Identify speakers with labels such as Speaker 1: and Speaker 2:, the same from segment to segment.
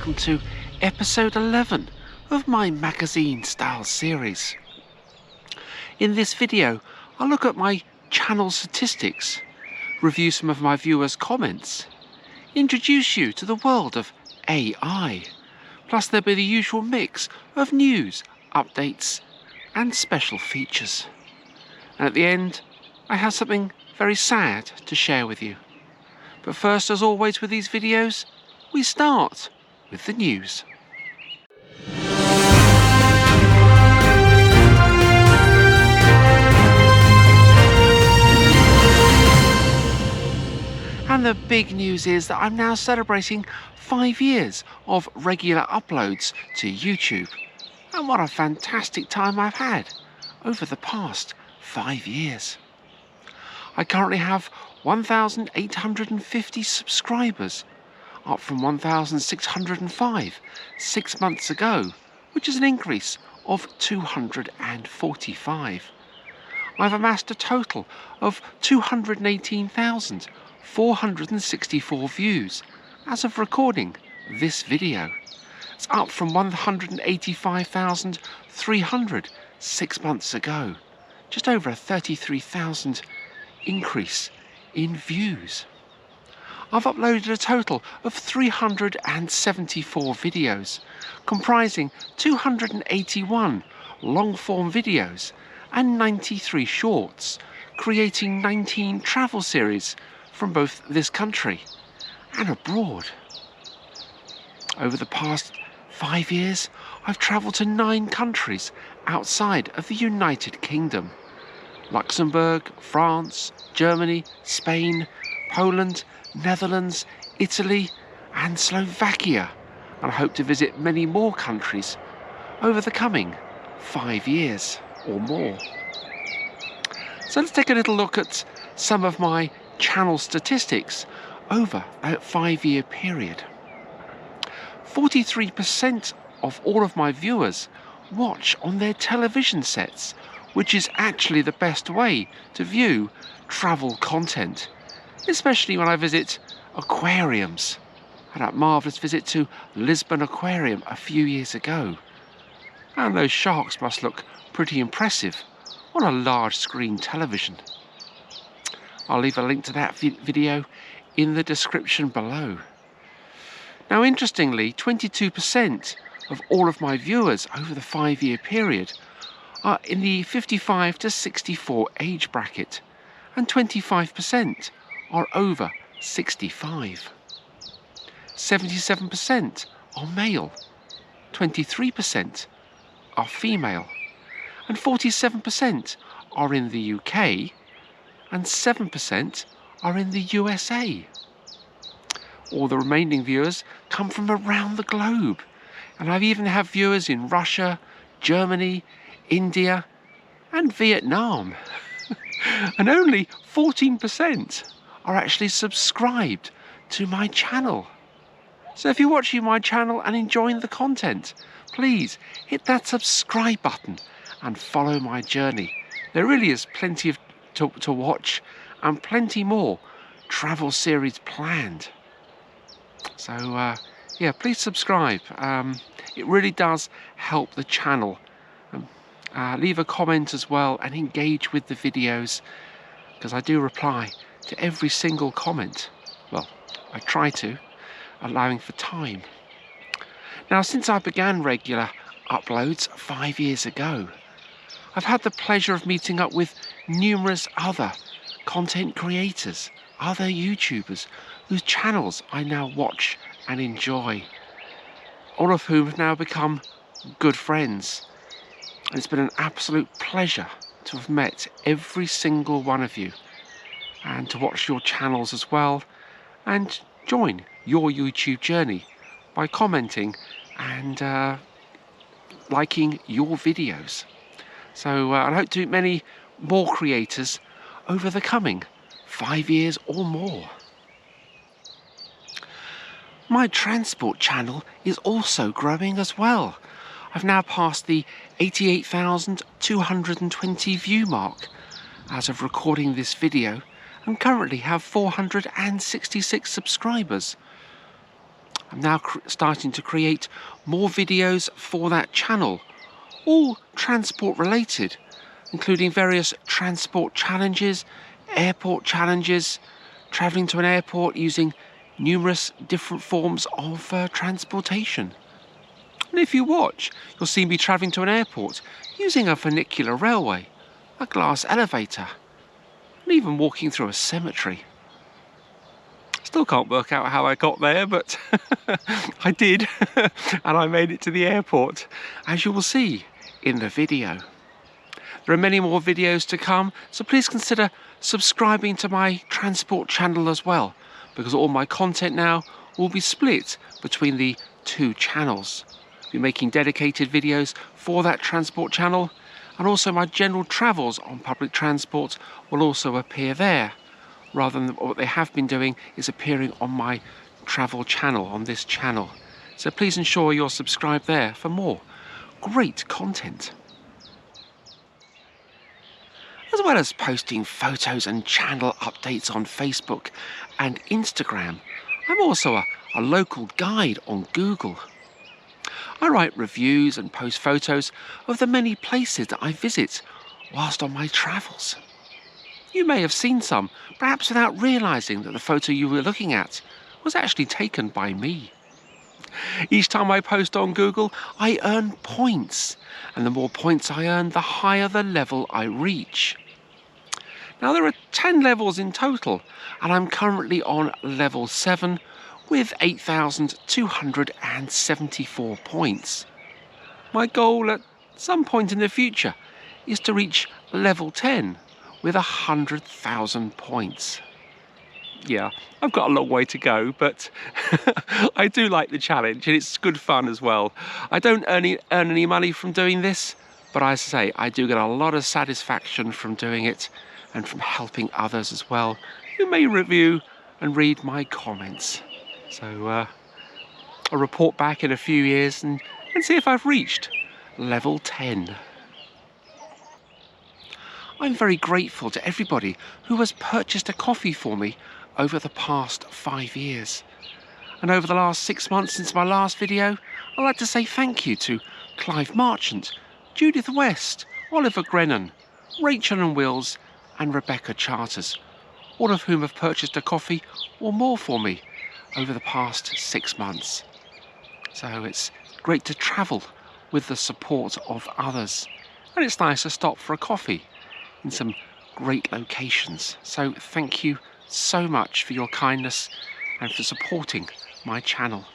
Speaker 1: welcome to episode 11 of my magazine style series. In this video, I'll look at my channel statistics, review some of my viewers' comments, introduce you to the world of AI, plus there'll be the usual mix of news, updates and special features. And at the end, I have something very sad to share with you. But first, as always with these videos, we start with the news. And the big news is that I'm now celebrating 5 years of regular uploads to YouTube. And what a fantastic time I've had over the past 5 years. I currently have 1,850 subscribers, up from 1,605 6 months ago, which is an increase of 245. I've amassed a total of 218,464 views as of recording this video. It's up from 185,300 6 months ago, just over a 33,000 increase in views. I've uploaded a total of 374 videos, comprising 281 long-form videos and 93 shorts, creating 19 travel series from both this country and abroad. Over the past 5 years, I've travelled to 9 countries outside of the United Kingdom: Luxembourg, France, Germany, Spain, Poland, Netherlands, Italy and Slovakia, and I hope to visit many more countries over the coming 5 years or more. So let's take a little look at some of my channel statistics over a 5-year period. 43% of all of my viewers watch on their television sets, which is actually the best way to view travel content, especially when I visit aquariums. I had that marvellous visit to Lisbon Aquarium a few years ago. And those sharks must look pretty impressive on a large screen television. I'll leave a link to that video in the description below. Now, interestingly, 22% of all of my viewers over the 5-year period are in the 55 to 64 age bracket, and 25% are over 65. 77% are male, 23% are female, and 47% are in the UK, and 7% are in the USA. All the remaining viewers come from around the globe, and I even have viewers in Russia, Germany, India and Vietnam. And only 14% are actually subscribed to my channel. So if you're watching my channel and enjoying the content, please hit that subscribe button and follow my journey. There really is plenty to watch and plenty more travel series planned. So yeah, please subscribe. It really does help the channel. Leave a comment as well and engage with the videos, because I do reply to every single comment. Well, I try to, allowing for time. Now, since I began regular uploads 5 years ago, I've had the pleasure of meeting up with numerous other content creators, other YouTubers whose channels I now watch and enjoy, all of whom have now become good friends. And it's been an absolute pleasure to have met every single one of you, and to watch your channels as well, and join your YouTube journey by commenting and liking your videos. So I hope to meet many more creators over the coming 5 years or more. My transport channel is also growing as well. I've now passed the 88,220 view mark as of recording this video, and currently have 466 subscribers. I'm now starting to create more videos for that channel, all transport related, including various transport challenges, airport challenges, travelling to an airport using numerous different forms of transportation. And if you watch, you'll see me travelling to an airport using a funicular railway, a glass elevator, and even walking through a cemetery. Still can't work out how I got there, but I did, and I made it to the airport, as you will see in the video. There are many more videos to come, so please consider subscribing to my transport channel as well, because all my content now will be split between the two channels. I'll be making dedicated videos for that transport channel, and also my general travels on public transport will also appear there, rather than what they have been doing is appearing on my travel channel, on this channel. So please ensure you're subscribed there for more great content. As well as posting photos and channel updates on Facebook and Instagram, I'm also a local guide on Google. I write reviews and post photos of the many places that I visit whilst on my travels. You may have seen some, perhaps without realising that the photo you were looking at was actually taken by me. Each time I post on Google, I earn points, and the more points I earn, the higher the level I reach. Now there are 10 levels in total, and I'm currently on level 7 with 8,274 points. My goal at some point in the future is to reach level 10 with 100,000 points. Yeah, I've got a long way to go, but I do like the challenge and it's good fun as well. I don't earn any money from doing this, but as I say, I do get a lot of satisfaction from doing it and from helping others as well, who may review and read my comments. So I'll report back in a few years and see if I've reached level 10. I'm very grateful to everybody who has purchased a coffee for me over the past 5 years. And over the last 6 months since my last video, I'd like to say thank you to Clive Marchant, Judith West, Oliver Grennan, Rachel and Wills and Rebecca Charters, all of whom have purchased a coffee or more for me over the past 6 months. So it's great to travel with the support of others, and it's nice to stop for a coffee in some great locations. So thank you so much for your kindness and for supporting my channel.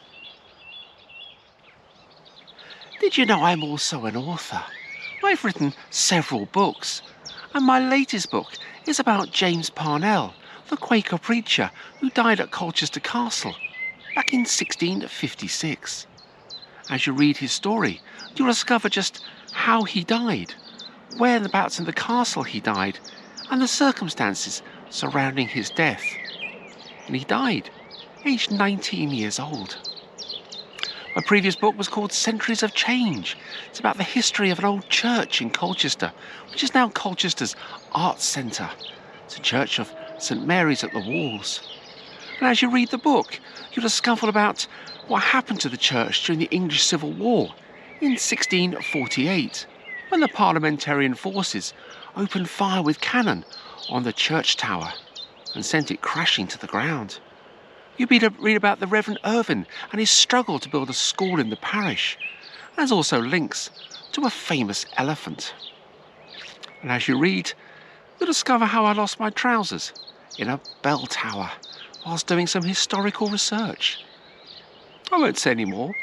Speaker 1: Did you know I'm also an author? I've written several books, and my latest book is about James Parnell, the Quaker preacher who died at Colchester Castle back in 1656. As you read his story, you'll discover just how he died, whereabouts in the castle he died, and the circumstances surrounding his death. And he died, aged 19 years old. My previous book was called Centuries of Change. It's about the history of an old church in Colchester, which is now Colchester's Arts Centre. It's a church of St Mary's at the Walls. And as you read the book, you'll discover about what happened to the church during the English Civil War in 1648, when the Parliamentarian forces opened fire with cannon on the church tower and sent it crashing to the ground. You read about the Reverend Irvine and his struggle to build a school in the parish. There's also links to a famous elephant. And as you read, you'll discover how I lost my trousers in a bell tower whilst doing some historical research. I won't say any more,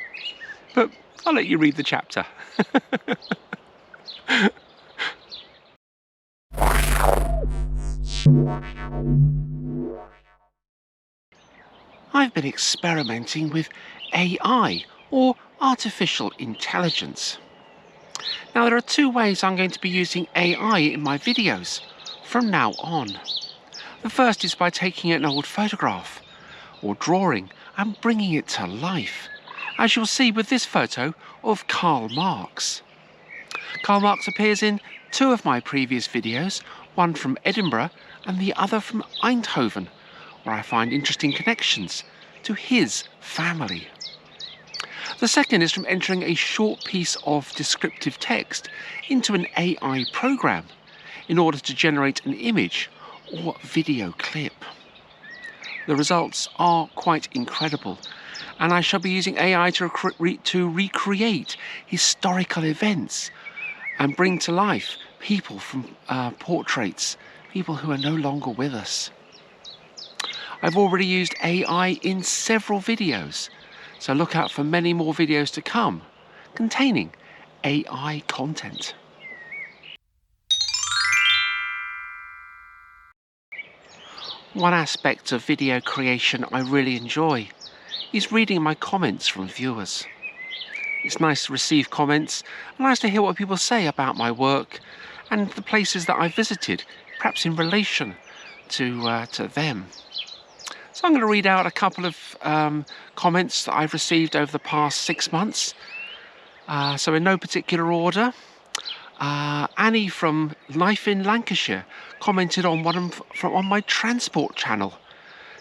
Speaker 1: but I'll let you read the chapter. I've been experimenting with AI, or artificial intelligence. Now there are 2 ways I'm going to be using AI in my videos from now on. The first is by taking an old photograph or drawing and bringing it to life, as you'll see with this photo of Karl Marx. Karl Marx appears in 2 of my previous videos, one from Edinburgh and the other from Eindhoven, where I find interesting connections to his family. The second is from entering a short piece of descriptive text into an AI program in order to generate an image or video clip. The results are quite incredible, and I shall be using AI to recreate historical events and bring to life people from portraits, people who are no longer with us. I've already used AI in several videos, so look out for many more videos to come containing AI content. One aspect of video creation I really enjoy is reading my comments from viewers. It's nice to receive comments, and nice to hear what people say about my work and the places that I've visited, perhaps in relation to them. So I'm going to read out a couple of comments that I've received over the past 6 months. So in no particular order. Annie from Life in Lancashire commented on one on my transport channel.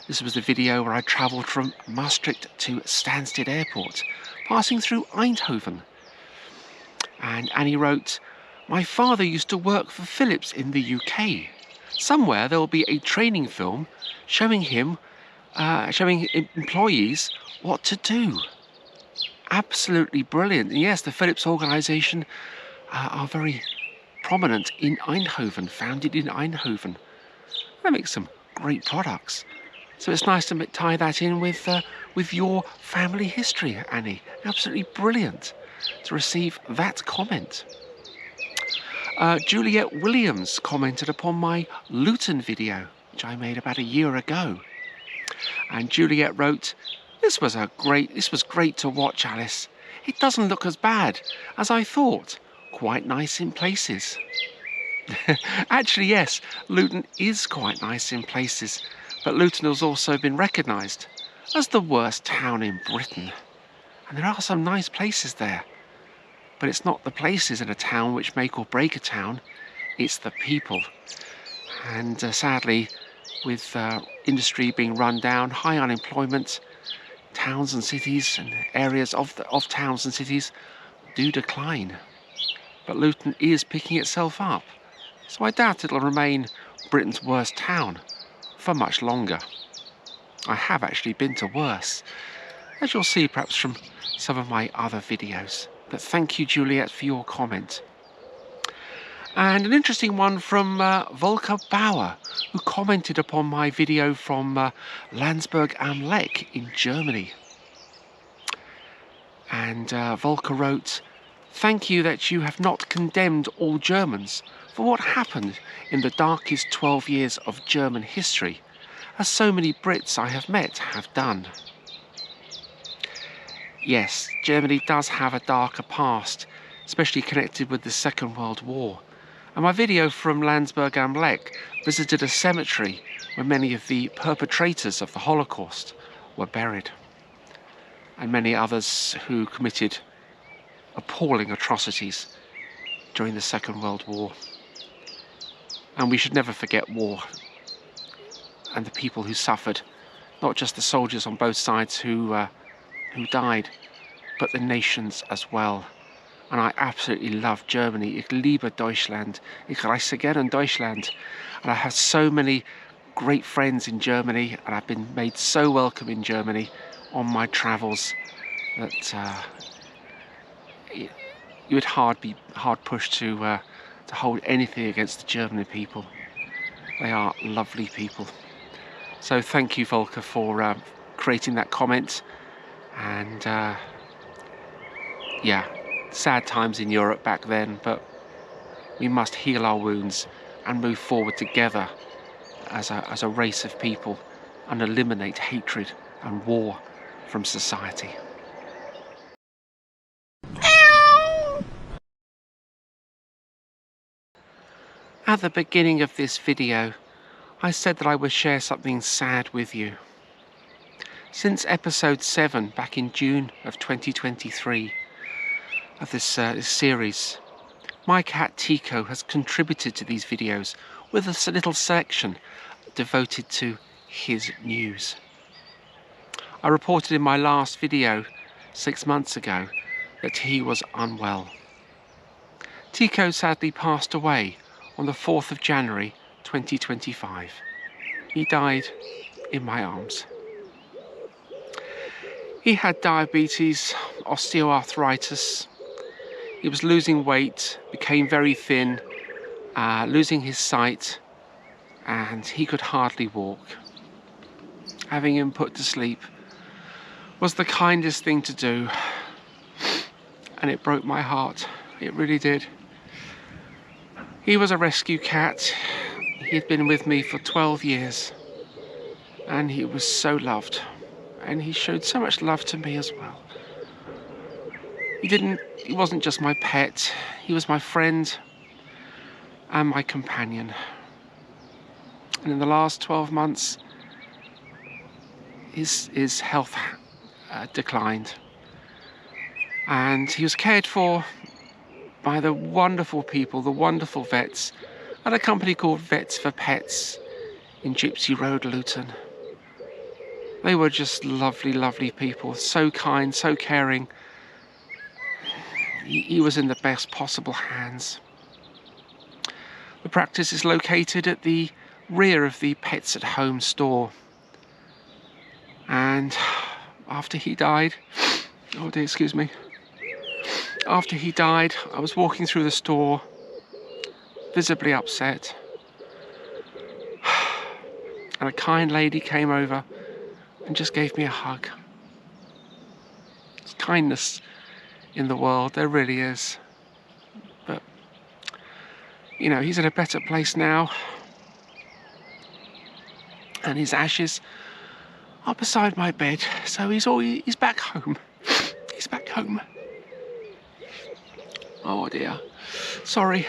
Speaker 1: This was the video where I travelled from Maastricht to Stansted Airport, passing through Eindhoven. And Annie wrote, "My father used to work for Philips in the UK. Somewhere there will be a training film showing employees what to do." Absolutely brilliant. And yes, the Philips organisation are very prominent in Eindhoven, founded in Eindhoven. They make some great products. So it's nice to tie that in with your family history, Annie. Absolutely brilliant to receive that comment. Juliet Williams commented upon my Luton video, which I made about a year ago. And Juliet wrote, This was great to watch, Alice. It doesn't look as bad as I thought. Quite nice in places." Actually, yes, Luton is quite nice in places, but Luton has also been recognised as the worst town in Britain. And there are some nice places there. But it's not the places in a town which make or break a town, it's the people. And sadly, with industry being run down, high unemployment, towns and cities and areas of towns and cities do decline. But Luton is picking itself up, so I doubt it'll remain Britain's worst town for much longer. I have actually been to worse, as you'll see perhaps from some of my other videos. But thank you, Juliet, for your comment. And an interesting one from Volker Bauer, who commented upon my video from Landsberg am Lech in Germany. And Volker wrote, "Thank you that you have not condemned all Germans for what happened in the darkest 12 years of German history, as so many Brits I have met have done." Yes, Germany does have a darker past, especially connected with the Second World War. And my video from Landsberg am Lech visited a cemetery where many of the perpetrators of the Holocaust were buried, and many others who committed appalling atrocities during the Second World War. And we should never forget war and the people who suffered, not just the soldiers on both sides who died, but the nations as well. And I absolutely love Germany. Ich liebe Deutschland. Ich reise gerne in Deutschland. And I have so many great friends in Germany, and I've been made so welcome in Germany on my travels that you would be hard pushed to hold anything against the German people. They are lovely people. So thank you, Volker, for creating that comment. And yeah, sad times in Europe back then, but we must heal our wounds and move forward together as a race of people and eliminate hatred and war from society. At the beginning of this video, I said that I would share something sad with you. Since episode 7 back in June of 2023 of this series, my cat Tico has contributed to these videos with a little section devoted to his news. I reported in my last video 6 months ago that he was unwell. Tico sadly passed away on the 4th of January 2025. He died in my arms. He had diabetes, osteoarthritis. He was losing weight, became very thin, losing his sight, and he could hardly walk. Having him put to sleep was the kindest thing to do, and it broke my heart. It really did. He was a rescue cat. He'd been with me for 12 years, and he was so loved, and he showed so much love to me as well. He wasn't just my pet, he was my friend and my companion. And in the last 12 months, his health declined, and he was cared for by the wonderful people, the wonderful vets at a company called Vets for Pets in Gypsy Road, Luton. They were just lovely, lovely people, so kind, so caring. He was in the best possible hands. The practice is located at the rear of the Pets at Home store. And after he died, oh dear, excuse me. After he died, I was walking through the store, visibly upset. And a kind lady came over and just gave me a hug. There's kindness in the world, there really is. But, you know, he's in a better place now. And his ashes are beside my bed, so he's back home. He's back home. Oh dear, sorry.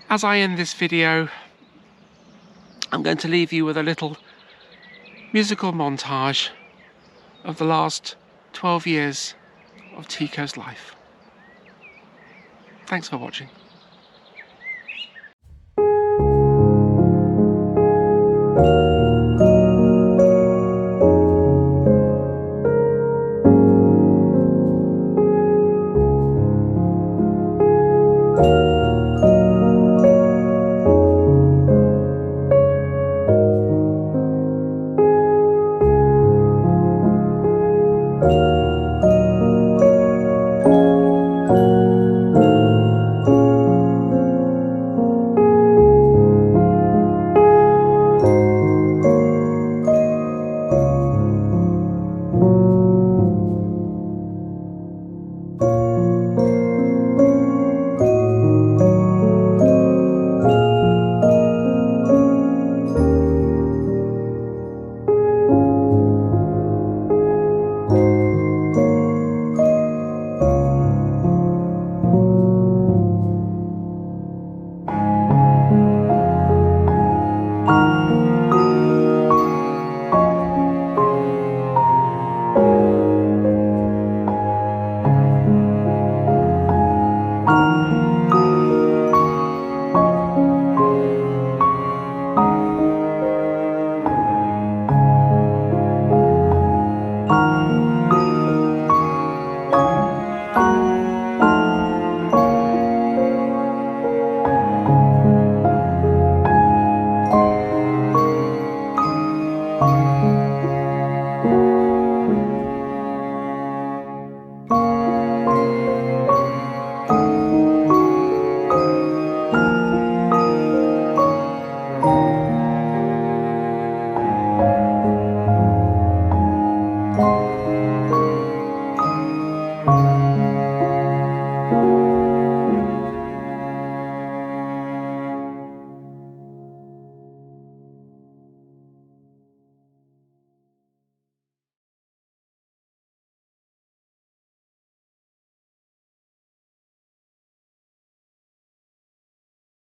Speaker 1: As I end this video, I'm going to leave you with a little musical montage of the last 12 years of Tico's life. Thanks for watching.